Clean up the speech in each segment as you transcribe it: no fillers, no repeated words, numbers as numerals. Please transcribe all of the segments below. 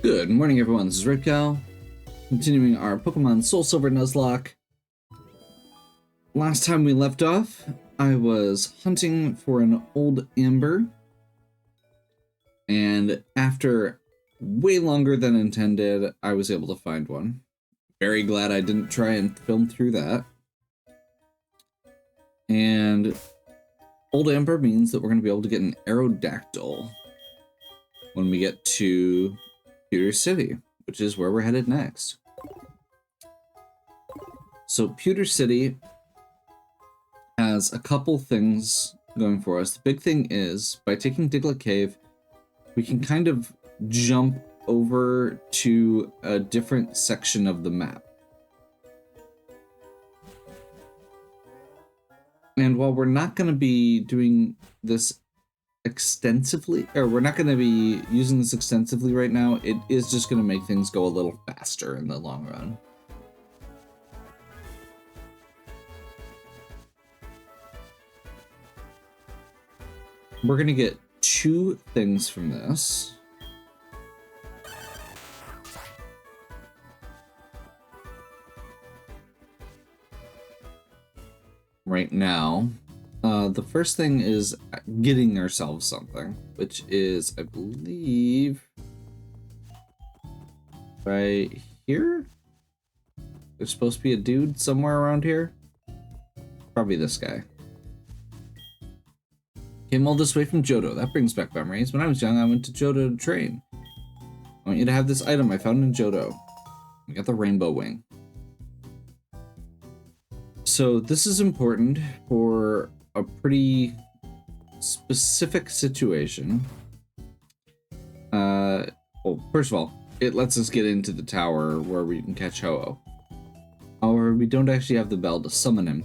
Good morning, everyone. This is Red Cow, continuing our Pokemon SoulSilver Nuzlocke. Last time we left off, I was hunting for an old amber, and after way longer than intended, I was able to find one. Very glad I didn't try and film through that. And old amber means that we're going to be able to get an Aerodactyl when we get to Pewter City, which is where we're headed next. So Pewter City has a couple things going for us. The big thing is, by taking Diglett Cave, we can kind of jump over to a different section of the map. And while we're not going to be doing this extensively, or we're not going to be using this extensively right now, it is just going to make things go a little faster in the long run. We're going to get two things from this. Right now. The first thing is getting ourselves something, which is, I believe, right here? There's supposed to be a dude somewhere around here. Probably this guy. Came all this way from Johto. That brings back memories. When I was young, I went to Johto to train. I want you to have this item I found in Johto. We got the Rainbow Wing. So this is important for a pretty specific situation. Well, first of all, it lets us get into the tower where we can catch Ho-Oh. However, we don't actually have the bell to summon him.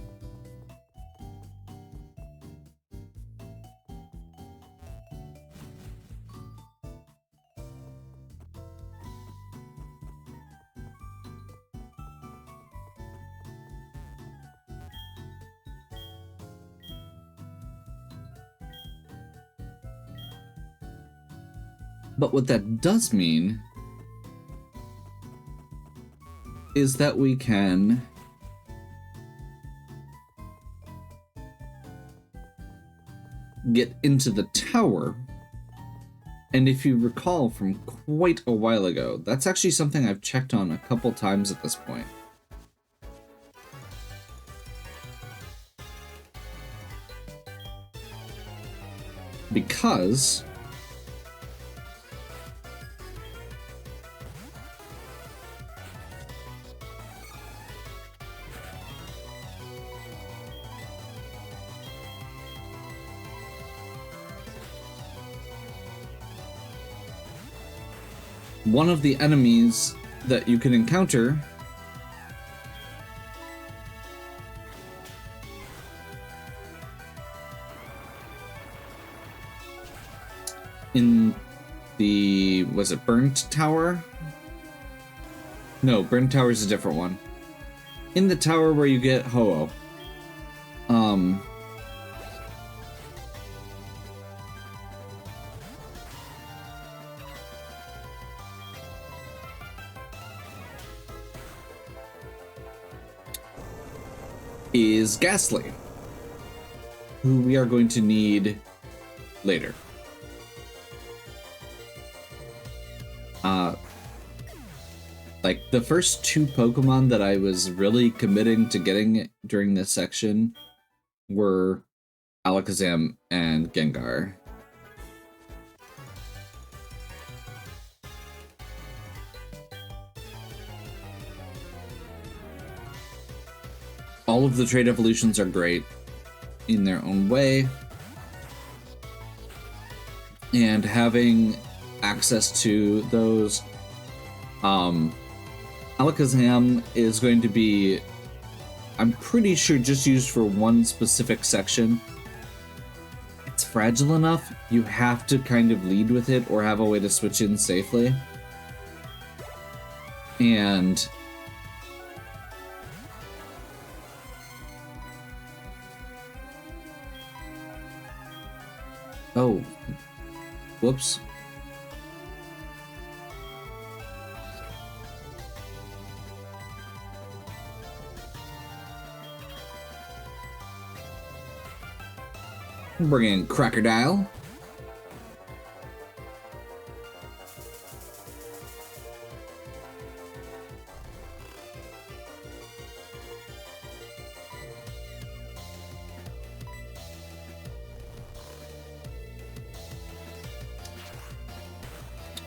But what that does mean is that we can get into the tower. And if you recall from quite a while ago, that's actually something I've checked on a couple times at this point. Because one of the enemies that you can encounter in the, was it Burnt Tower? No, Burnt Tower is a different one. In the tower where you get Ho-Oh. Is Ghastly, who we are going to need later. Like, the first two Pokemon that I was really committing to getting during this section were Alakazam and Gengar. All of the trait evolutions are great in their own way, and having access to those, Alakazam is going to be, I'm pretty sure, just used for one specific section. It's fragile enough, you have to kind of lead with it or have a way to switch in safely. And oh, whoops. Bring in Crocodile.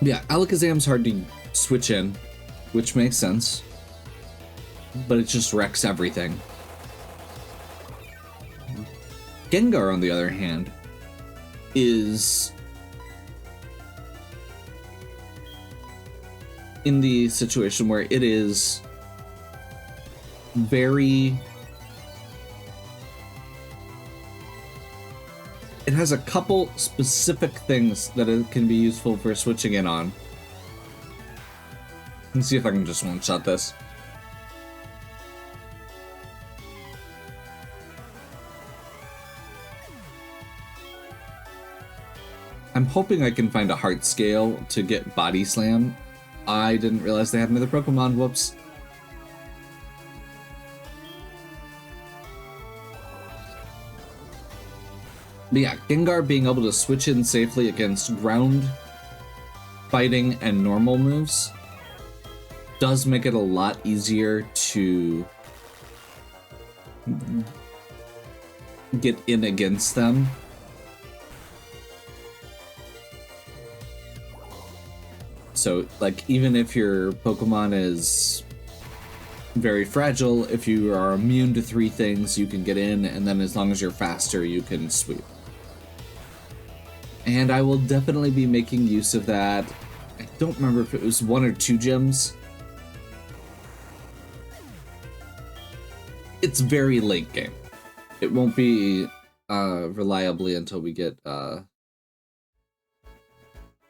Yeah, Alakazam's hard to switch in, which makes sense, but it just wrecks everything. Gengar, on the other hand, is in the situation where it is very... It has a couple specific things that it can be useful for switching in on. Let's see if I can just one-shot this. I'm hoping I can find a heart scale to get Body Slam. I didn't realize they had another Pokemon, whoops. But yeah, Gengar being able to switch in safely against ground, fighting, and normal moves does make it a lot easier to get in against them. So, like, even if your Pokemon is very fragile, if you are immune to 3 things, you can get in, and then as long as you're faster, you can sweep. And I will definitely be making use of that. I don't remember if it was 1 or 2 gyms. It's very late game. It won't be reliably until we get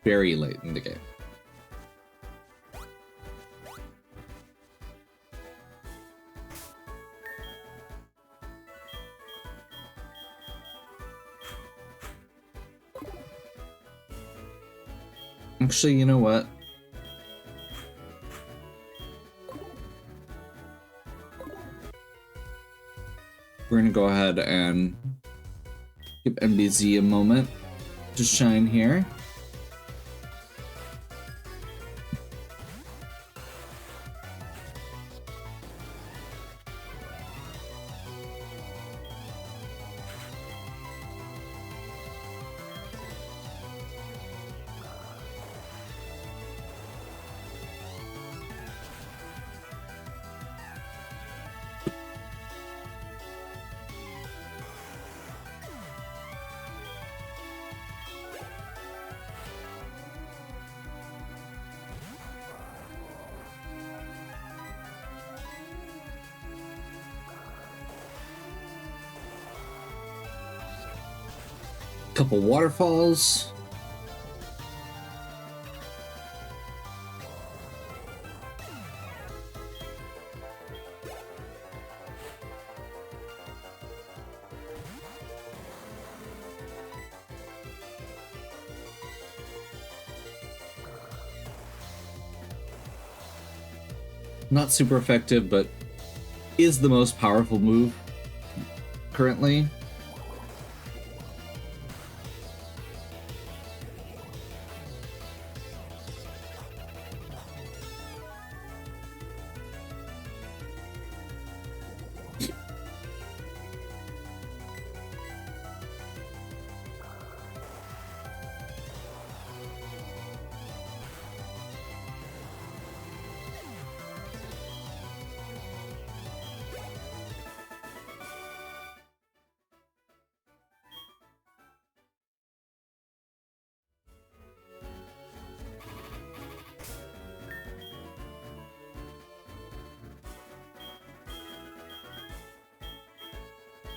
very late in the game. Actually, you know what? We're gonna go ahead and give MBZ a moment to shine here. Couple waterfalls. Not super effective, but is the most powerful move currently.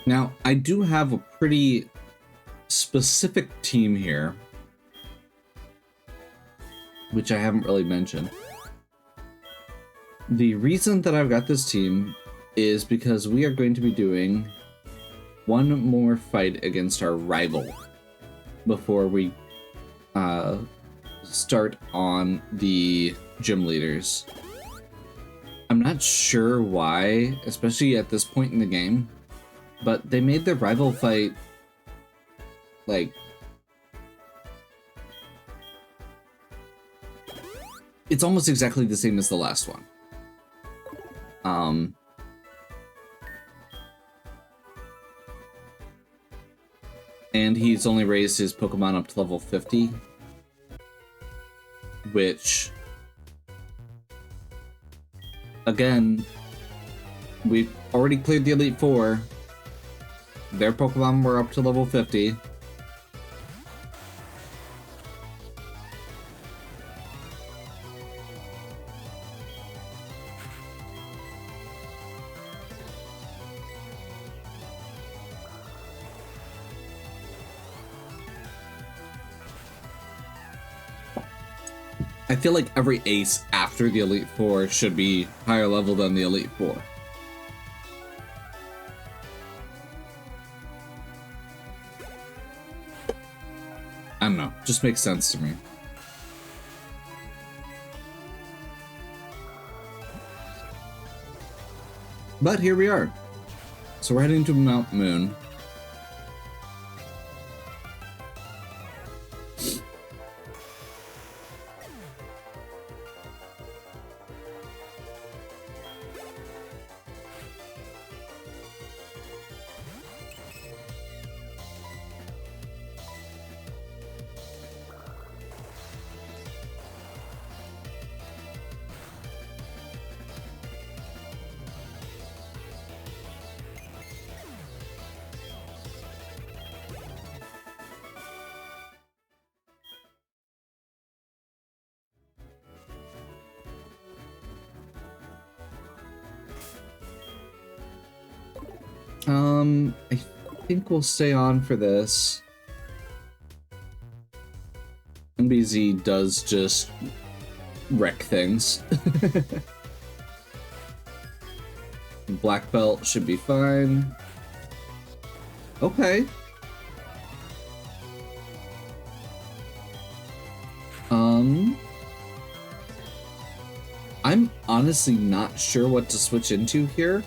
Now, I do have a pretty specific team here, which I haven't really mentioned. The reason that I've got this team is because we are going to be doing one more fight against our rival before we start on the gym leaders. I'm not sure why, especially at this point in the game, but they made the rival fight Like, it's almost exactly the same as the last one. And he's only raised his Pokemon up to level 50, which, again, we've already cleared the Elite Four. Their Pokemon were up to level 50. I feel like every ace after the Elite Four should be higher level than the Elite Four. I don't know, just makes sense to me. But here we are. So we're heading to Mount Moon. I think we'll stay on for this. MBZ does just wreck things. Black belt should be fine. Okay. I'm honestly not sure what to switch into here,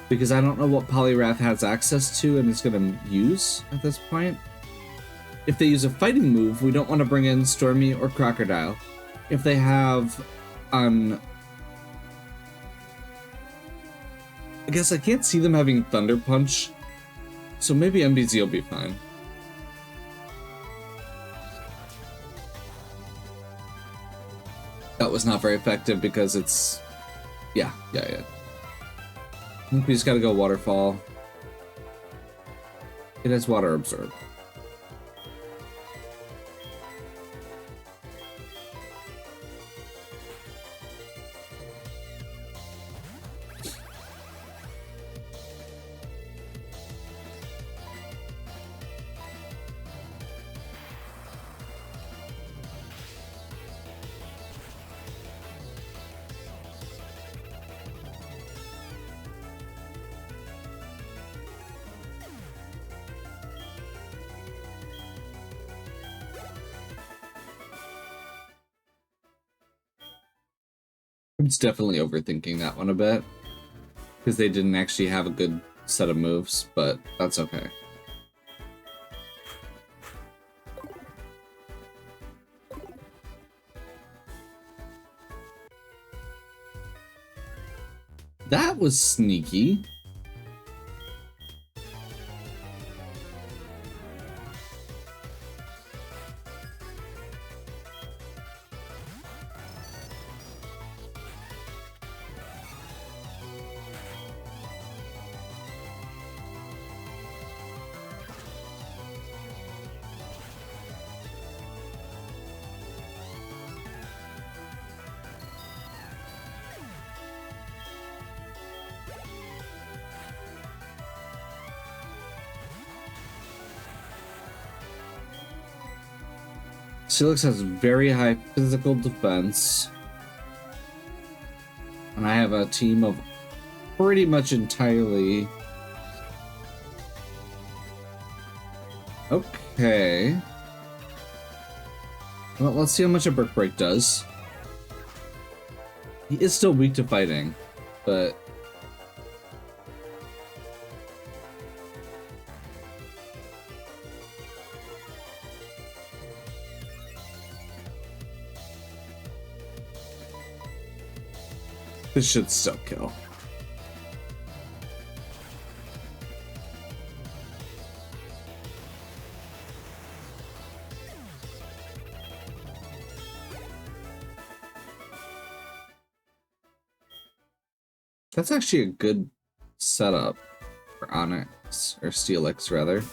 because I don't know what Poliwrath has access to and is going to use at this point. If they use a fighting move, we don't want to bring in Stormy or Crocodile. If they have I guess I can't see them having Thunder Punch, so maybe MBZ will be fine. That was not very effective because it's... Yeah. I think we just gotta go Waterfall. It has Water Absorb. I'm just definitely overthinking that one a bit, because they didn't actually have a good set of moves, but that's okay. That was sneaky. Steelix has very high physical defense. And I have a team of pretty much entirely... Okay. Well, let's see how much a Brick Break does. He is still weak to fighting, but... This should still kill. That's actually a good setup for Onyx, or Steelix rather.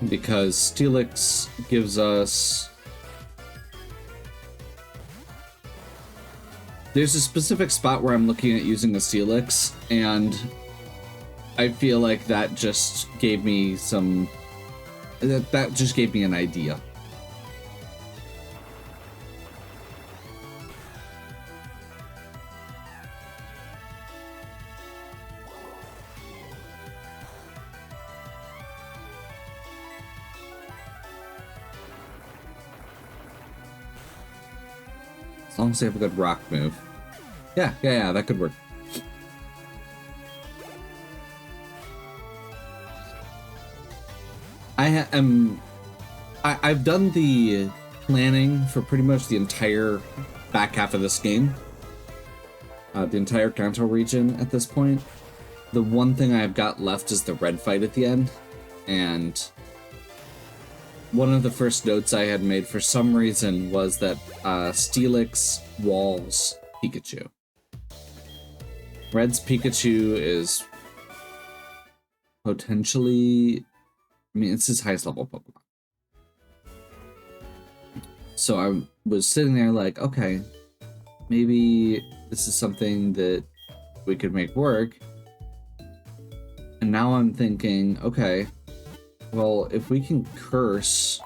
Because Steelix gives us... There's a specific spot where I'm looking at using a Steelix, and I feel like that just gave me some... That just gave me an idea. As long as they have a good rock move. Yeah, that could work. I've done the planning for pretty much the entire back half of this game. The entire Kanto region at this point. The one thing I've got left is the red fight at the end. And one of the first notes I had made for some reason was that Steelix walls Pikachu. Red's Pikachu is potentially... I mean, it's his highest level Pokemon. So I was sitting there like, okay, maybe this is something that we could make work. And now I'm thinking, okay, well, if we can curse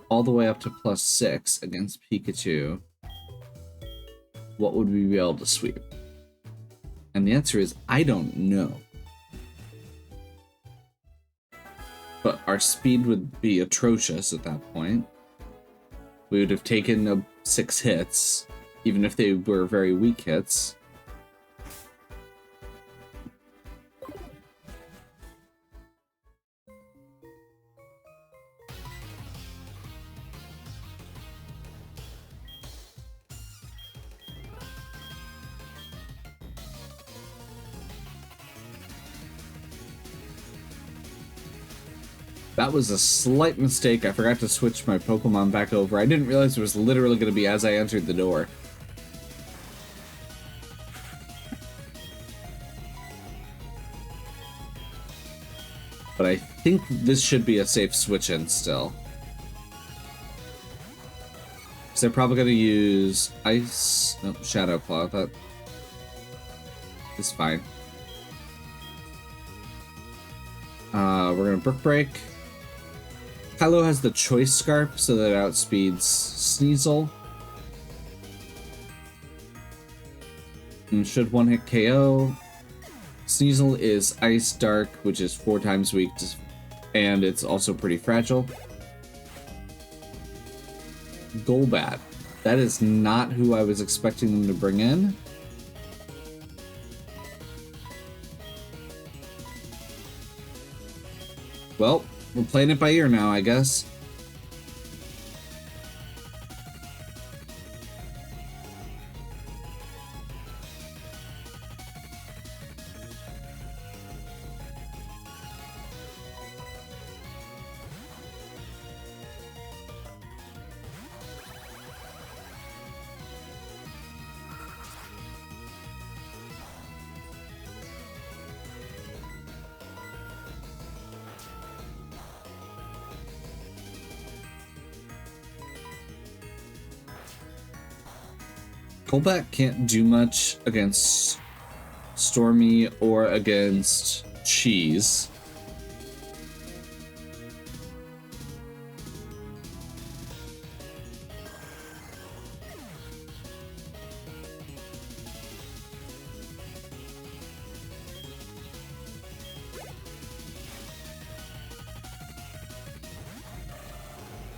all the way up to +6 against Pikachu, what would we be able to sweep? And the answer is, I don't know. But our speed would be atrocious at that point. We would have taken 6 hits, even if they were very weak hits. That was a slight mistake. I forgot to switch my Pokemon back over. I didn't realize it was literally going to be as I entered the door. But I think this should be a safe switch-in still. Because they're probably going to use Ice... No, Shadow Claw. That is fine. We're going to Brick Break. Kylo has the Choice Scarf, so that it outspeeds Sneasel. And should one-hit KO. Sneasel is Ice Dark, which is 4 times weak, and it's also pretty fragile. Golbat. That is not who I was expecting them to bring in. Well, we're playing it by ear now, I guess. Golbat can't do much against Stormy or against Cheese.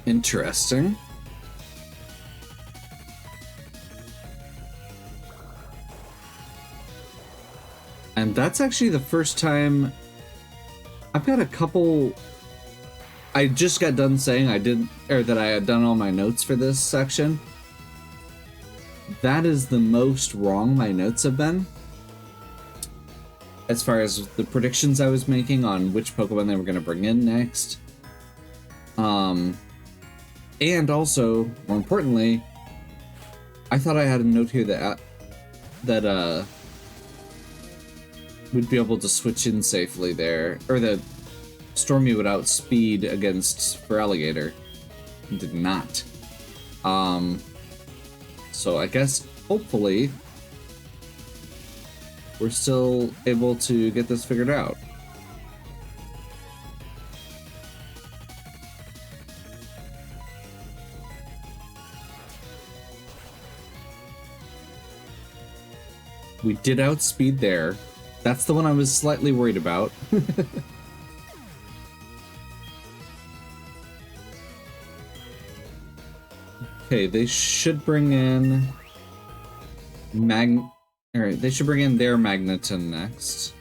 Interesting. And that's actually the first time I've got a couple. I just got done saying that I had done all my notes for this section. That is the most wrong my notes have been. As far as the predictions I was making on which Pokemon they were going to bring in next. And also, more importantly, I thought I had a note here that we'd be able to switch in safely there, or that Stormy would outspeed against Feraligatr. It did not. So I guess hopefully we're still able to get this figured out. We did outspeed there. That's the one I was slightly worried about. Okay, they should bring in Alright, they should bring in their Magneton next.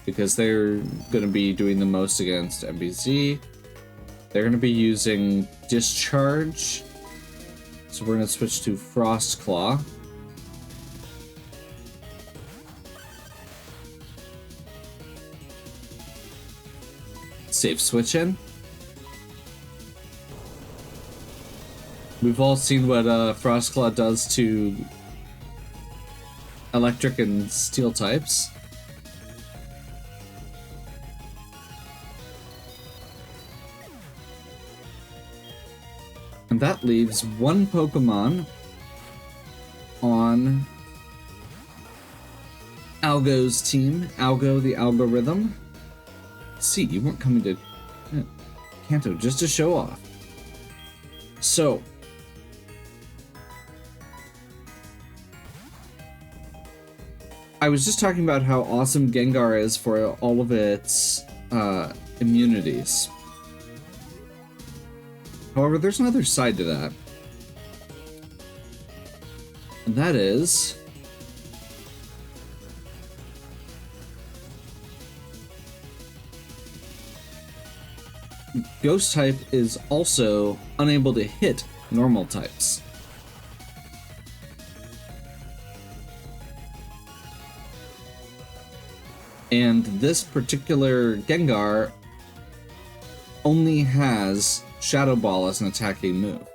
Because they're gonna be doing the most against MBZ. They're gonna be using Discharge. So we're gonna switch to Frostclaw. Safe switch in. We've all seen what Frostclaw does to electric and steel types. And that leaves one Pokemon on Algo's team. Algo, the algorithm. See, you weren't coming to Kanto just to show off. So, I was just talking about how awesome Gengar is for all of its immunities. However, there's another side to that. And that is Ghost type is also unable to hit normal types. And this particular Gengar only has Shadow Ball as an attacking move.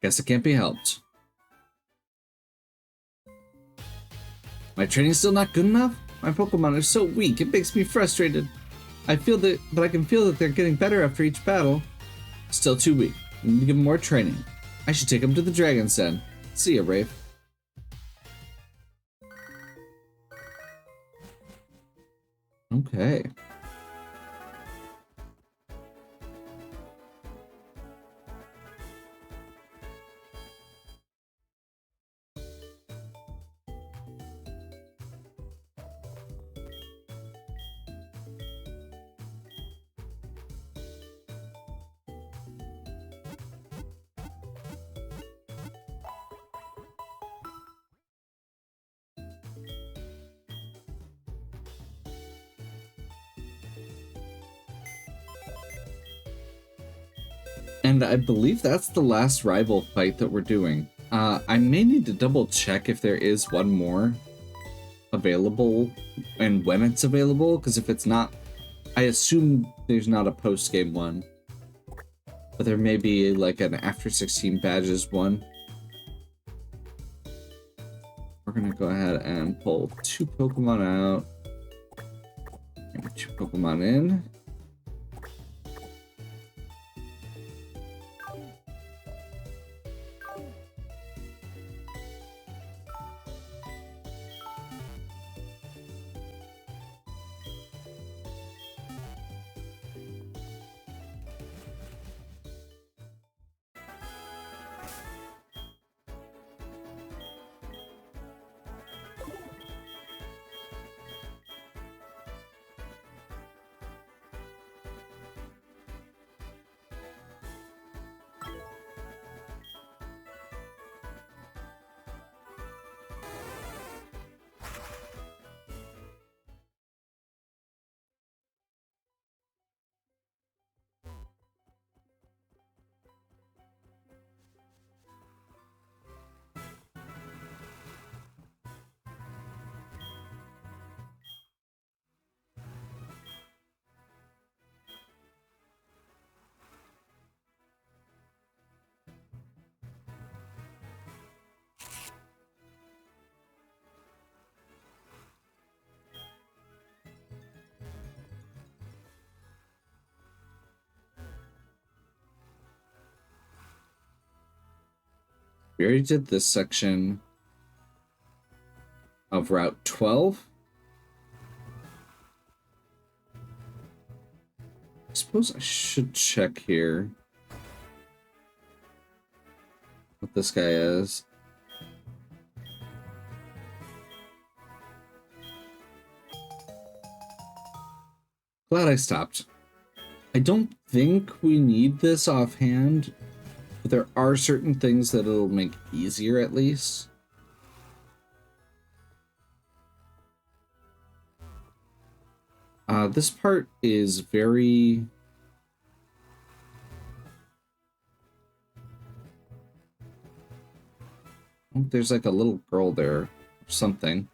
Guess it can't be helped. My training's still not good enough? My Pokemon are so weak, it makes me frustrated. I can feel that they're getting better after each battle. Still too weak. I need to give them more training. I should take them to the Dragon's Den. See ya, Rafe. Okay. And I believe that's the last rival fight that we're doing. I may need to double check if there is one more available and when it's available, because if it's not, I assume there's not a post-game one. But there may be like an after 16 badges one. We're gonna go ahead and pull 2 Pokemon out. And 2 Pokemon in. We already did this section of Route 12. I suppose I should check here what this guy is. Glad I stopped. I don't think we need this offhand, but there are certain things that it'll make easier at least. This part is very... Oh, there's like a little girl there or something.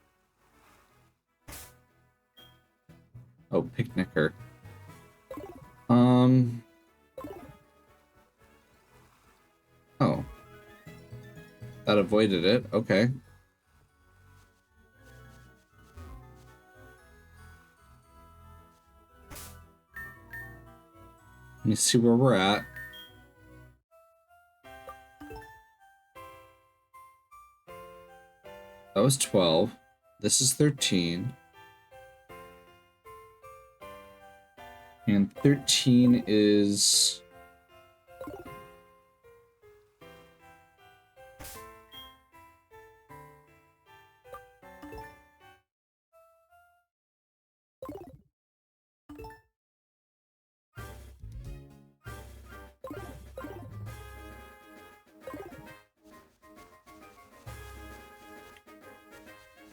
Oh, picnicker. Oh. That avoided it. Okay. Let me see where we're at. That was 12. This is 13. And 13 is...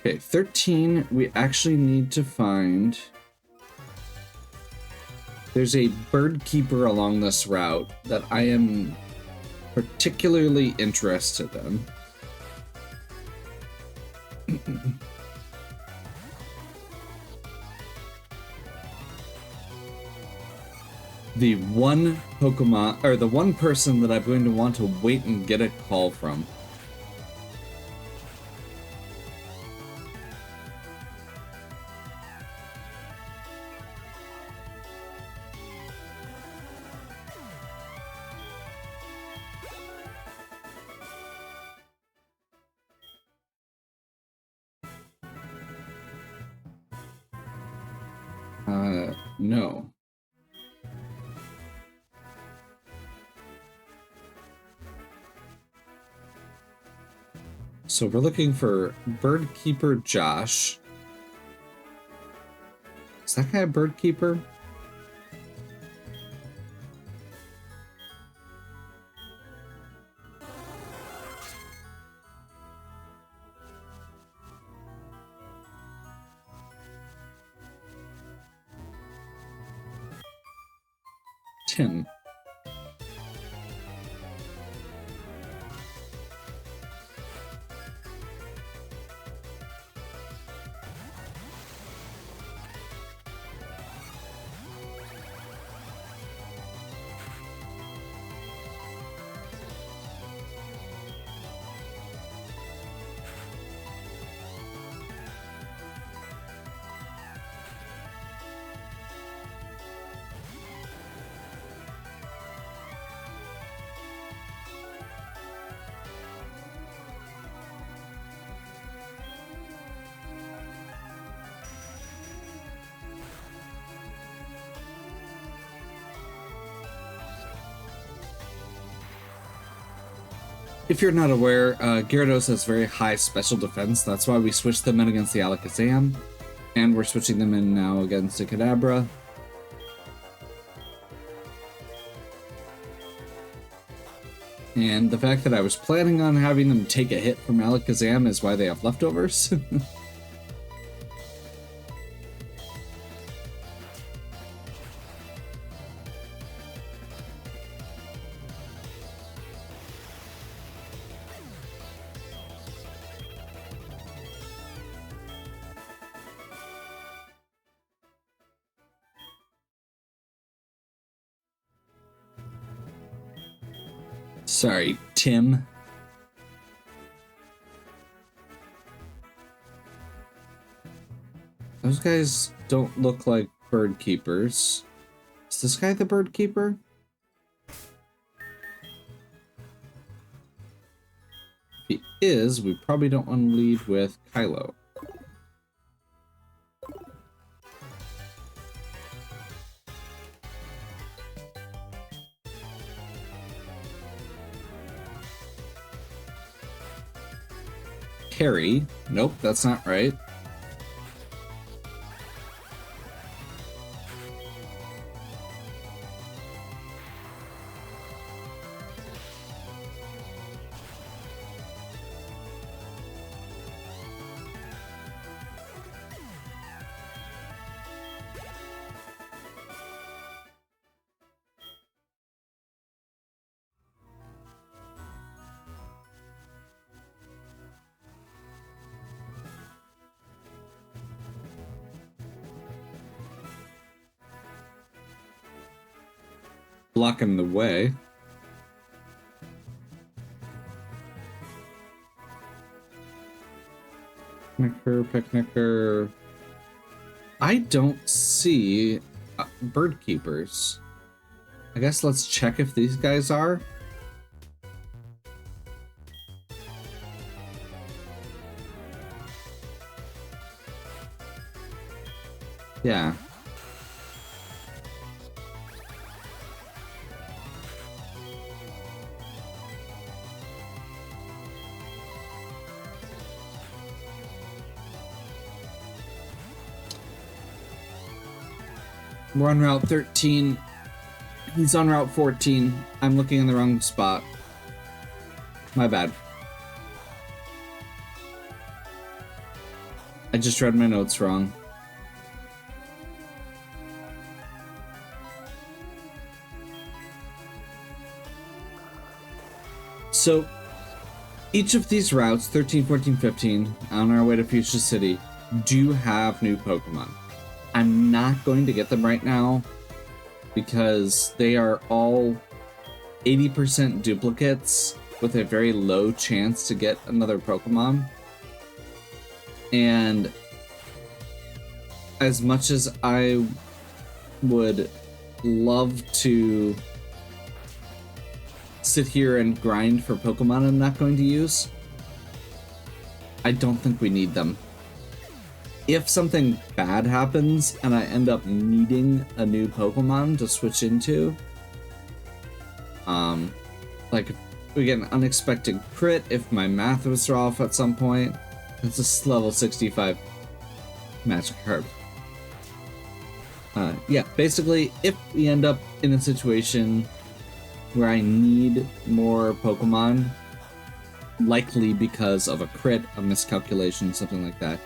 Okay, 13, we actually need to find... There's a bird keeper along this route that I am particularly interested in. The one Pokemon, or the one person that I'm going to want to wait and get a call from. No. So we're looking for bird keeper Josh. Is that guy a bird keeper? Tim. If you're not aware, Gyarados has very high special defense. That's why we switched them in against the Alakazam. And we're switching them in now against the Kadabra. And the fact that I was planning on having them take a hit from Alakazam is why they have leftovers. Sorry, Tim. Those guys don't look like bird keepers. Is this guy the bird keeper? is we probably don't want to lead with Kylo. Carry. Nope, that's not right. Blocking the way. Picnicker. I don't see bird keepers. I guess let's check if these guys are. Yeah. We're on Route 13. He's on Route 14. I'm looking in the wrong spot. My bad. I just read my notes wrong. So, each of these routes, 13, 14, 15, on our way to Fuchsia City, do have new Pokemon. I'm not going to get them right now because they are all 80% duplicates with a very low chance to get another Pokemon. And as much as I would love to sit here and grind for Pokemon I'm not going to use, I don't think we need them. If something bad happens and I end up needing a new Pokemon to switch into, like if we get an unexpected crit, if my math was off at some point, it's a level 65 Magikarp. Yeah, basically, if we end up in a situation where I need more Pokemon, likely because of a crit, a miscalculation, something like that,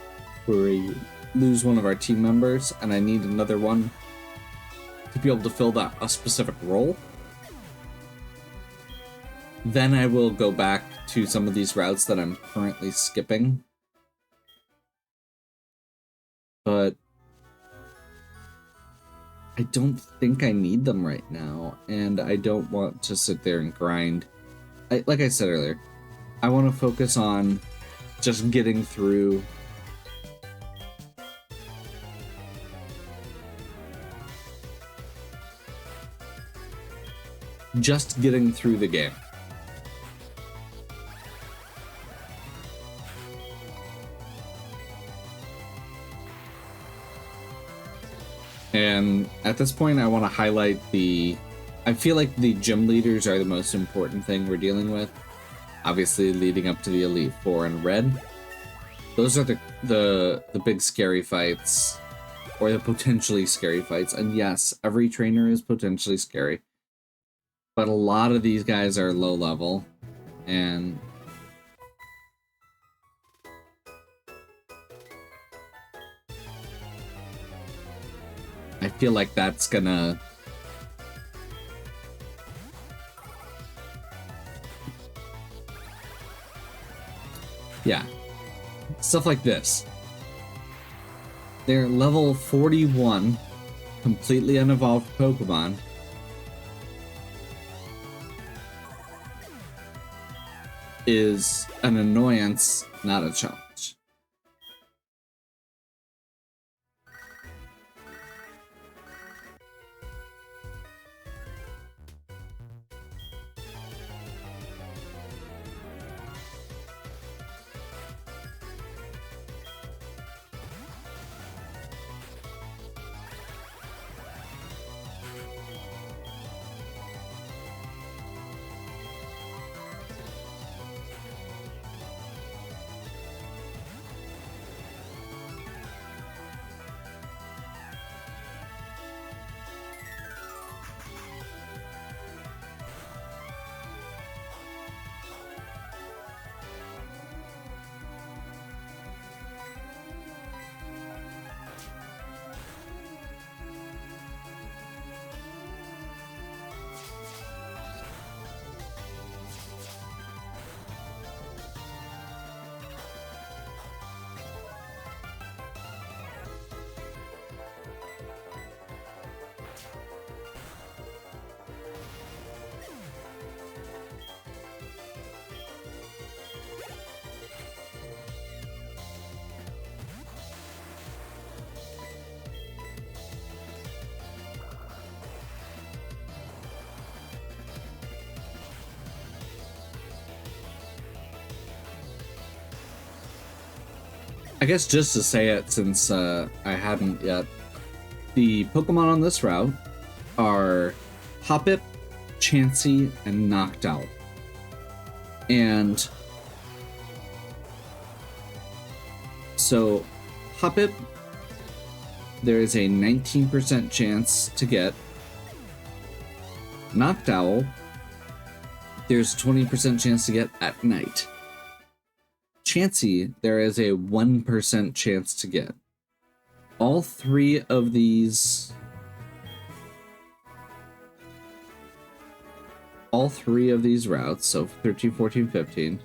where we lose one of our team members and I need another one to be able to fill that a specific role, then I will go back to some of these routes that I'm currently skipping. But I don't think I need them right now, and I don't want to sit there and grind. Like I said earlier, I want to focus on just getting through the game. And at this point, I want to highlight I feel like the gym leaders are the most important thing we're dealing with. Obviously, leading up to the Elite Four in red. Those are the big scary fights, or the potentially scary fights. And yes, every trainer is potentially scary. But a lot of these guys are low level, and I feel like that's gonna... Yeah. Stuff like this. They're level 41, completely unevolved Pokemon. Is an annoyance, not a challenge. I guess just to say it, since I hadn't yet, the Pokemon on this route are Hoppip, Chansey, and Noctowl. And so Hoppip, there is a 19% chance to get. Noctowl, there's a 20% chance to get at night. Chansey, there is a 1% chance to get. All three of these routes, so 13, 14, 15,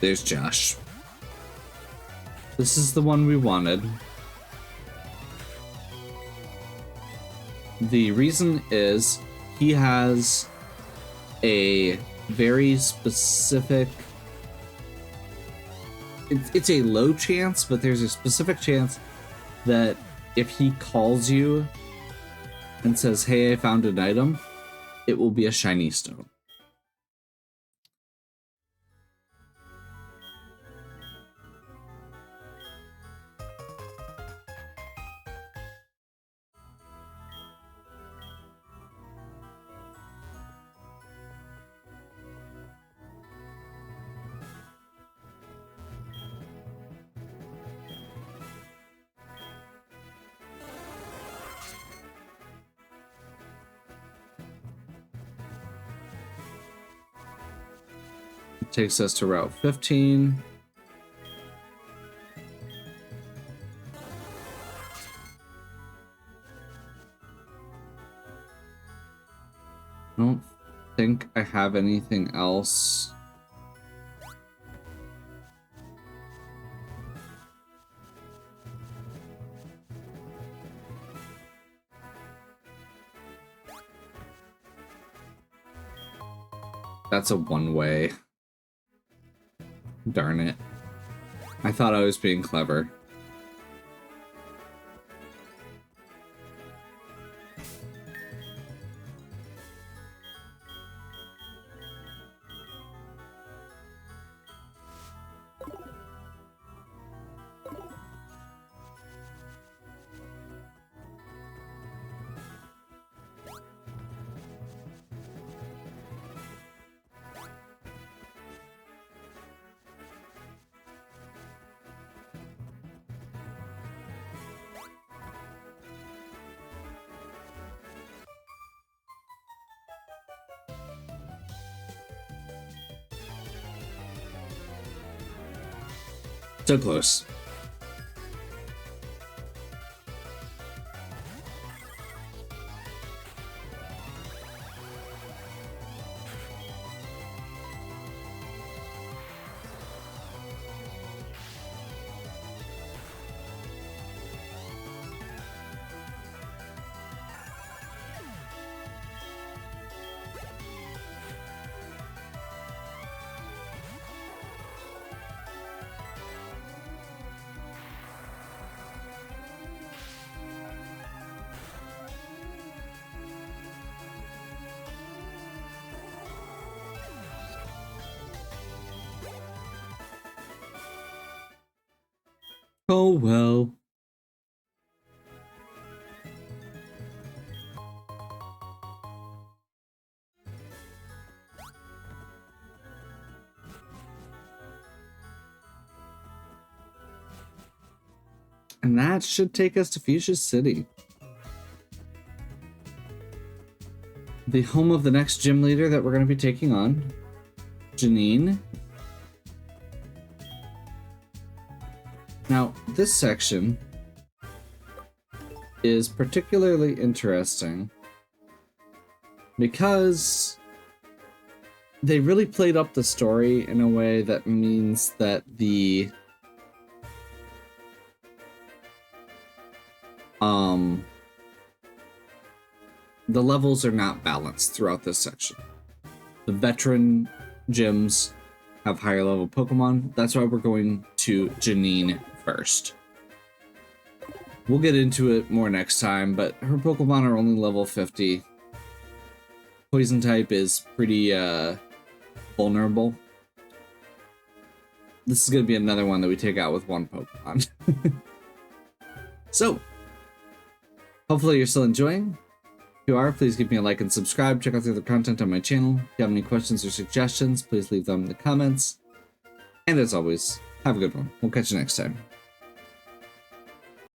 there's Josh. This is the one we wanted. The reason is he has a very specific... It's a low chance, but there's a specific chance that if he calls you and says, "Hey, I found an item," it will be a shiny stone. Takes us to Route 15. I don't think I have anything else. That's a one-way. Darn it. I thought I was being clever. So close. Oh well. And that should take us to Fuchsia City, the home of the next gym leader that we're going to be taking on, Janine. Now, this section is particularly interesting because they really played up the story in a way that means that the levels are not balanced throughout this section. The veteran gyms have higher level Pokemon. That's why we're going to Janine first. We'll get into it more next time, but her Pokemon are only level 50. Poison type is pretty vulnerable. This is going to be another one that we take out with one Pokemon. So, hopefully you're still enjoying. If you are, please give me a like and subscribe. Check out the other content on my channel. If you have any questions or suggestions, please leave them in the comments. And as always, have a good one. We'll catch you next time.